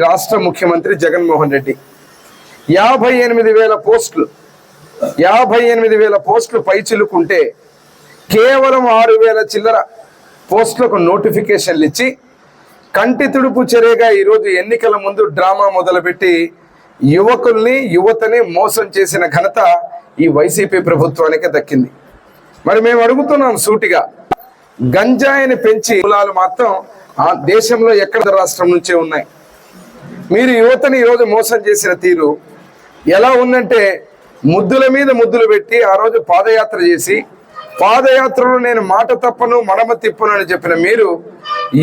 రాష్ట్ర ముఖ్యమంత్రి జగన్మోహన్ రెడ్డి 58,000 పోస్టులు 58,000 పోస్టులు పైచిలుకుంటే కేవలం 6,000 చిల్లర పోస్టులకు నోటిఫికేషన్లు ఇచ్చి కంటి తుడుపు చర్యగా ఈరోజు ఎన్నికల ముందు డ్రామా మొదలుపెట్టి యువతని మోసం చేసిన ఘనత ఈ వైసీపీ ప్రభుత్వానికి దక్కింది. మరి మేము అడుగుతున్నాం సూటిగా, గంజాయిని పెంచి మూలాలు మాత్రం ఆ దేశంలో ఎక్కడ రాష్ట్రం నుంచే ఉన్నాయి. మీరు యువతని ఈరోజు మోసం చేసిన తీరు ఎలా ఉందంటే, ముద్దుల మీద ముద్దులు పెట్టి ఆ రోజు పాదయాత్ర చేసి పాదయాత్రలో నేను మాట తప్పను మడమ తిప్పను అని చెప్పిన మీరు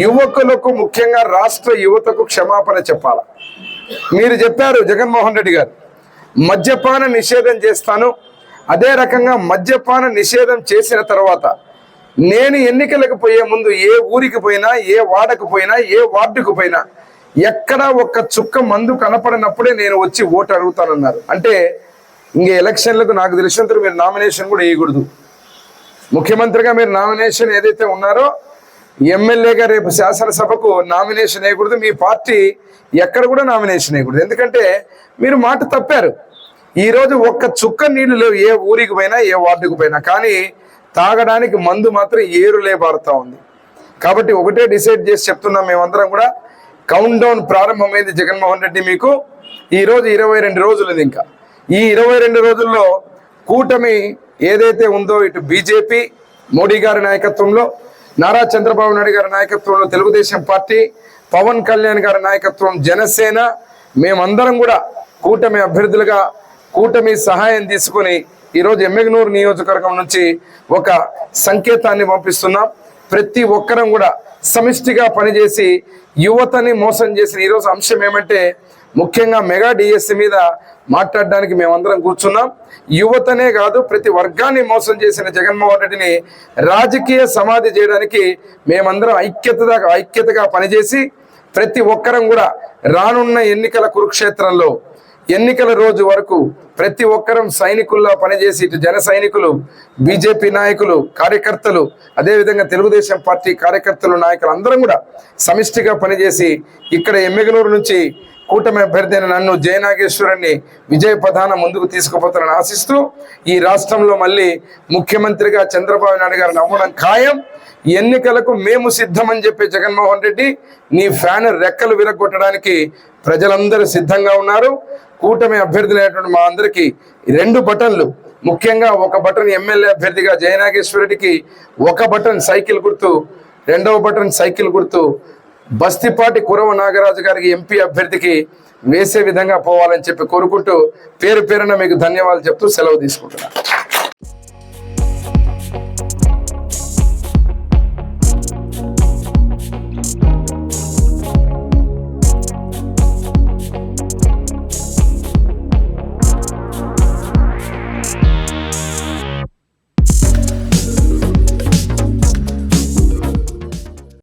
యువకులకు, ముఖ్యంగా రాష్ట్ర యువతకు క్షమాపణ చెప్పాలి. మీరు చెప్పారు జగన్మోహన్ రెడ్డి గారు, మద్యపాన నిషేధం చేస్తాను. అదే రకంగా మద్యపాన నిషేధం చేసిన తర్వాత నేను ఎన్నికలకు పోయే ముందు ఏ ఊరికి పోయినా, ఏ వాడకు పోయినా, ఏ వార్డుకు పోయినా ఎక్కడా ఒక్క చుక్క మందు కనపడినప్పుడే నేను వచ్చి ఓటు అడుగుతానన్నారు. అంటే ఇంక ఎలక్షన్లకు నాకు తెలిసినంత మీరు నామినేషన్ కూడా వేయకూడదు. ముఖ్యమంత్రిగా మీరు నామినేషన్ ఏదైతే ఉన్నారో, ఎమ్మెల్యేగా రేపు శాసనసభకు నామినేషన్ వేయకూడదు. మీ పార్టీ ఎక్కడ కూడా నామినేషన్ వేయకూడదు. ఎందుకంటే మీరు మాట తప్పారు. ఈరోజు ఒక్క చుక్క నీళ్లు లేవు ఏ ఊరికి పోయినా, ఏ వార్డుకు పోయినా. కానీ తాగడానికి మందు మాత్రం ఏరులే పారుతా ఉంది. కాబట్టి ఒకటే డిసైడ్ చేసి చెప్తున్నాం మేమందరం కూడా, కౌంట్ డౌన్ ప్రారంభమైంది జగన్మోహన్ రెడ్డి. మీకు ఈరోజు 22 రోజులు. ఇంకా ఈ 22 రోజుల్లో కూటమి ఏదైతే ఉందో, ఇటు బీజేపీ మోడీ గారి నాయకత్వంలో, నారా చంద్రబాబు నాయుడు గారి నాయకత్వంలో తెలుగుదేశం పార్టీ, పవన్ కళ్యాణ్ గారి నాయకత్వం జనసేన, మేమందరం కూడా కూటమి అభ్యర్థులుగా కూటమి సహాయం తీసుకొని ఈరోజు ఎమ్మెగనూరు నియోజకవర్గం నుంచి ఒక సంకేతాన్ని పంపిస్తున్నాం. ప్రతి ఒక్కరం కూడా సమిష్టిగా పనిచేసి యువతని మోసం చేసిన ఈరోజు అంశం ఏమంటే, ముఖ్యంగా మెగా డిఎస్సి మీద మాట్లాడడానికి మేమందరం కూర్చున్నాం. యువతనే కాదు ప్రతి వర్గాన్ని మోసం చేసిన జగన్మోహన్ రెడ్డిని రాజకీయ సమాధి చేయడానికి మేమందరం ఐక్యతగా పనిచేసి ప్రతి ఒక్కరం కూడా రానున్న ఎన్నికల కురుక్షేత్రంలో ఎన్నికల రోజు వరకు ప్రతి ఒక్కరం సైనికుల్లో పనిచేసి, ఇటు జన సైనికులు, బీజేపీ నాయకులు, కార్యకర్తలు, అదేవిధంగా తెలుగుదేశం పార్టీ కార్యకర్తలు, నాయకులు అందరం కూడా సమిష్టిగా పనిచేసి ఇక్కడ ఎమ్మెగనూరు నుంచి కూటమి అభ్యర్థి అయిన నన్ను జయనాగేశ్వరాన్ని విజయ పథాన ముందుకు తీసుకుపోతానని ఆశిస్తూ, ఈ రాష్ట్రంలో మళ్ళీ ముఖ్యమంత్రిగా చంద్రబాబు నాయుడు గారిని అవ్వడం ఖాయం. ఎన్నికలకు మేము సిద్ధమని చెప్పే జగన్మోహన్ రెడ్డి, నీ ఫ్యాన్ రెక్కలు విరగొట్టడానికి ప్రజలందరూ సిద్ధంగా ఉన్నారు. కూటమి అభ్యర్థులైనటువంటి మా అందరికీ 2 బటన్లు, ముఖ్యంగా ఒక బటన్ ఎమ్మెల్యే అభ్యర్థిగా జయనాగేశ్వర రెడ్డికి, ఒక బటన్ సైకిల్ గుర్తు, 2వ బటన్ సైకిల్ గుర్తు బస్తిపాటి కురవ నాగరాజు గారికి ఎంపీ అభ్యర్థికి వేసే విధంగా పోవాలని చెప్పి కోరుకుంటూ పేరు పేరున మీకు ధన్యవాదాలు చెప్తూ సెలవు తీసుకుంటున్నాను.